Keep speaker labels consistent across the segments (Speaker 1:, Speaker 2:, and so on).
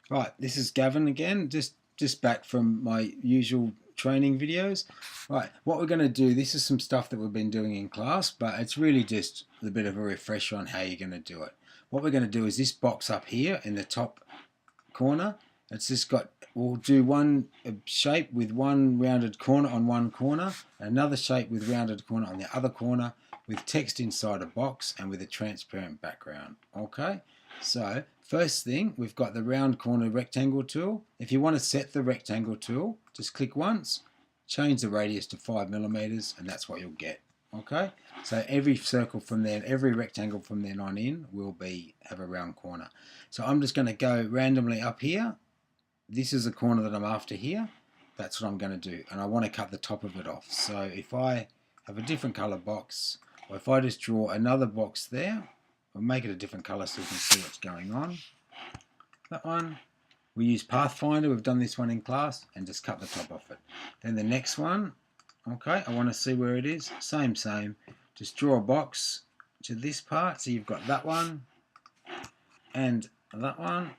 Speaker 1: Right, this is Gavin again, just back from my usual training videos. Right, what we're going to do, this is some stuff that we've been doing in class, but it's really just a bit of a refresher on how you're going to do it. What we're going to do is this box up here in the top corner, it's just got, we'll do one shape with one rounded corner on one corner, another shape with rounded corner on the other corner, with text inside a box and with a transparent background. Okay, so first thing, we've got the round corner rectangle tool. If you want to set the rectangle tool, just click once, change the radius to 5 millimeters, and that's what you'll get. Okay, so every circle from there, every rectangle from then on in will have a round corner. So I'm just going to go randomly up here. This is the corner that I'm after here. That's what I'm going to do, and I want to cut the top of it off. So if I have a different color box, or if I just draw another box there, I'll make it a different color so you can see what's going on. That one, we use Pathfinder, we've done this one in class, and just cut the top off it. Then the next one, okay, I want to see where it is. Same. Just draw a box to this part. So you've got that one and that one.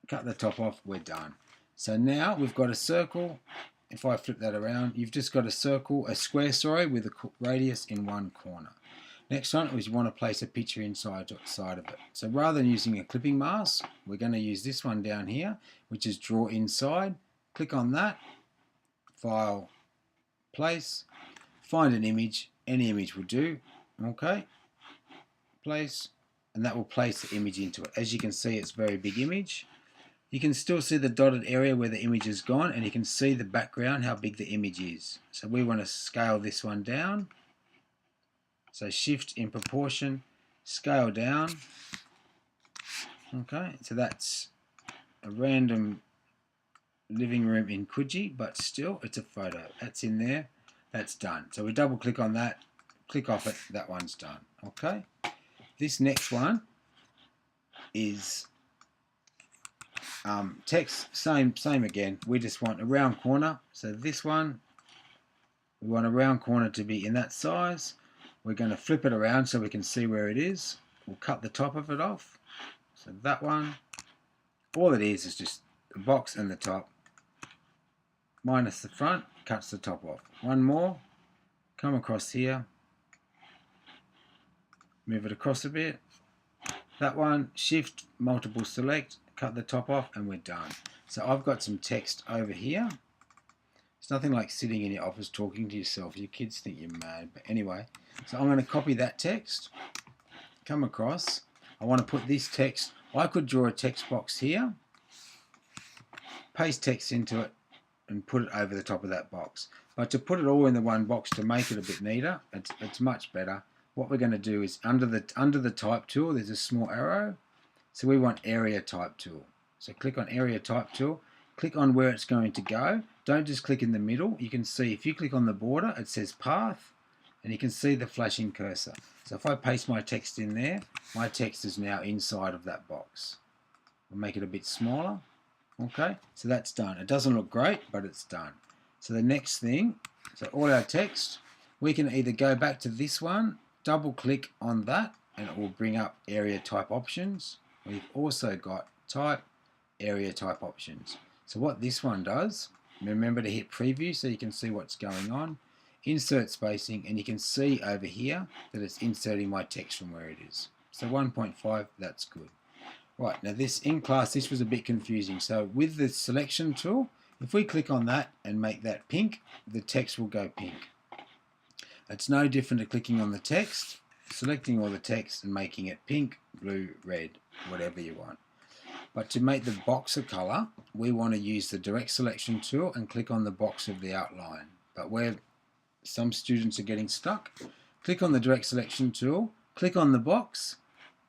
Speaker 1: Cut the top off, we're done. So now we've got a circle. If I flip that around, you've just got a circle, a square, sorry, with a radius in one corner. Next one is you want to place a picture inside of it. So rather than using a clipping mask, we're going to use this one down here, which is draw inside. Click on that, file, place, find an image, any image will do, okay, place, and that will place the image into it. As you can see, it's a very big image. You can still see the dotted area where the image is gone, and you can see the background, how big the image is. So we want to scale this one down. So shift in proportion, scale down. Okay, so that's a random living room in Coogee, but still it's a photo. That's in there, that's done. So we double click on that, click off it, that one's done. Okay, this next one is text, same again. We just want a round corner. So this one, we want a round corner to be in that size. We're going to flip it around so we can see where it is. We'll cut the top of it off. So that one, all it is just the box and the top, minus the front, cuts the top off. One more, come across here, move it across a bit. That one, shift, multiple select, cut the top off, and we're done. So I've got some text over here. It's nothing like sitting in your office talking to yourself. Your kids think you're mad. But anyway, so I'm going to copy that text, come across. I want to put this text. I could draw a text box here, paste text into it, and put it over the top of that box. But to put it all in the one box to make it a bit neater, it's much better. What we're going to do is under the type tool, there's a small arrow. So we want area type tool. So click on area type tool. Click on where it's going to go. Don't just click in the middle. You can see if you click on the border, it says path, and you can see the flashing cursor. So if I paste my text in there, my text is now inside of that box. We'll make it a bit smaller. Okay, so that's done. It doesn't look great, but it's done. So the next thing, so all our text, we can either go back to this one, double click on that, and it will bring up area type options. We've also got type, area type options. So what this one does, remember to hit preview so you can see what's going on. Insert spacing, and you can see over here that it's inserting my text from where it is. So 1.5, that's good. Right, now this in class, this was a bit confusing. So with the selection tool, if we click on that and make that pink, the text will go pink. It's no different to clicking on the text, selecting all the text and making it pink, blue, red, whatever you want. But to make the box a color, we want to use the direct selection tool and click on the box of the outline. But where some students are getting stuck, click on the direct selection tool, click on the box,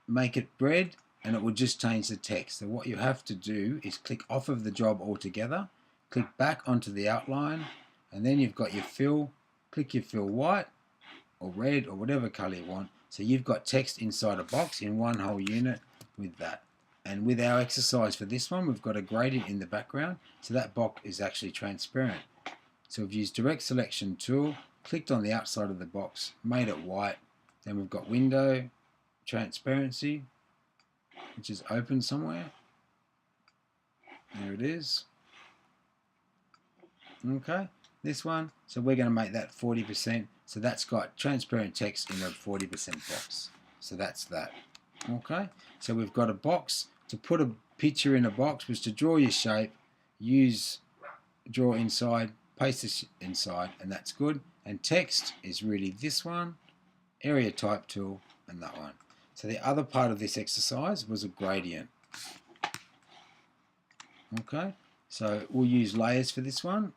Speaker 1: make it red, and it will just change the text. So what you have to do is click off of the job altogether, click back onto the outline, and then you've got your fill, click your fill white or red or whatever color you want. So you've got text inside a box in one whole unit with that. And with our exercise for this one, we've got a gradient in the background, so that box is actually transparent. So we've used direct selection tool, clicked on the outside of the box, made it white, then we've got window, transparency, which is open somewhere. There it is. Okay, this one, so we're going to make that 40%. So that's got transparent text in a 40% box. So that's that. Okay, so we've got a box. To put a picture in a box was to draw your shape, draw inside, paste this inside, and that's good. And text is really this one, area type tool, and that one. So the other part of this exercise was a gradient. Okay, so we'll use layers for this one.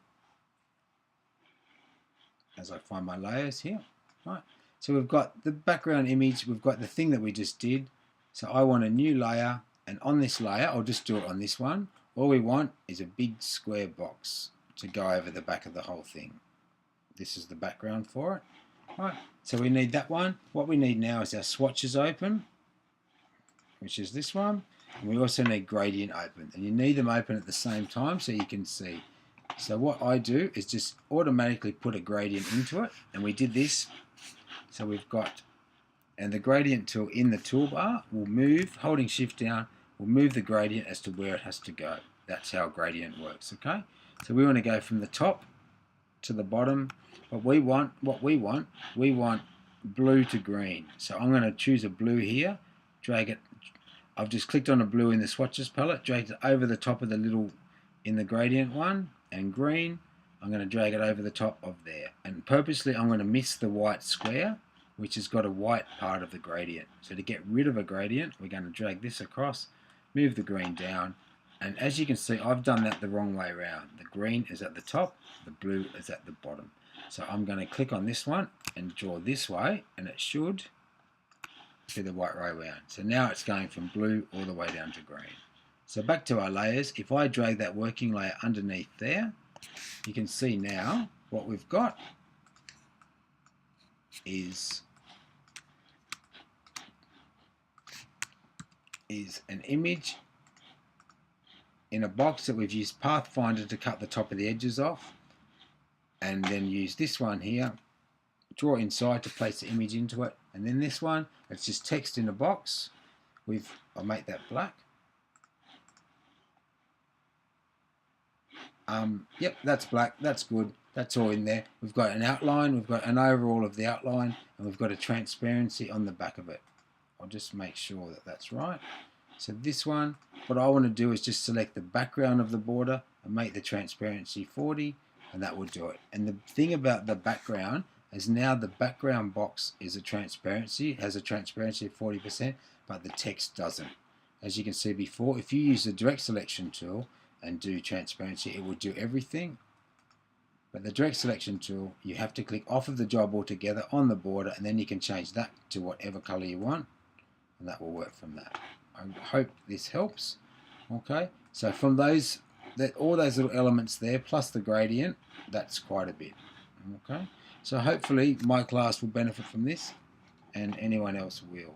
Speaker 1: As I find my layers here. Right. So we've got the background image, we've got the thing that we just did. So I want a new layer, and on this layer, I'll just do it on this one. All we want is a big square box to go over the back of the whole thing. This is the background for it. Right. So we need that one. What we need now is our swatches open, which is this one. And we also need gradient open. And you need them open at the same time so you can see. So what I do is just automatically put a gradient into it, and we did this. So we've got, and the gradient tool in the toolbar will move, holding shift down, will move the gradient as to where it has to go. That's how gradient works, okay? So we want to go from the top to the bottom. We want blue to green. So I'm going to choose a blue here, drag it. I've just clicked on a blue in the swatches palette, dragged it over the top of the little in the gradient one, and green, I'm going to drag it over the top of there. And purposely I'm going to miss the white square, which has got a white part of the gradient. So to get rid of a gradient, we're going to drag this across, move the green down, and as you can see, I've done that the wrong way around. The green is at the top, the blue is at the bottom. So I'm going to click on this one and draw this way, and it should be the right way around. So now it's going from blue all the way down to green. So back to our layers, if I drag that working layer underneath there, you can see now what we've got is an image in a box that we've used Pathfinder to cut the top of the edges off, and then use this one here, draw inside to place the image into it, and then this one, it's just text in a box. I'll make that black. Yep, that's black, that's good, that's all in there. We've got an outline, we've got an overall of the outline, and we've got a transparency on the back of it. I'll just make sure that that's right. So this one, what I want to do is just select the background of the border and make the transparency 40, and that will do it. And the thing about the background is now the background box is a transparency, has a transparency of 40%, but the text doesn't. As you can see before, if you use the direct selection tool and do transparency, it will do everything. But the direct selection tool, you have to click off of the job altogether on the border, and then you can change that to whatever color you want, and that will work from that. I hope this helps. Okay, so from all those little elements there plus the gradient, that's quite a bit. Okay, so hopefully my class will benefit from this, and anyone else will.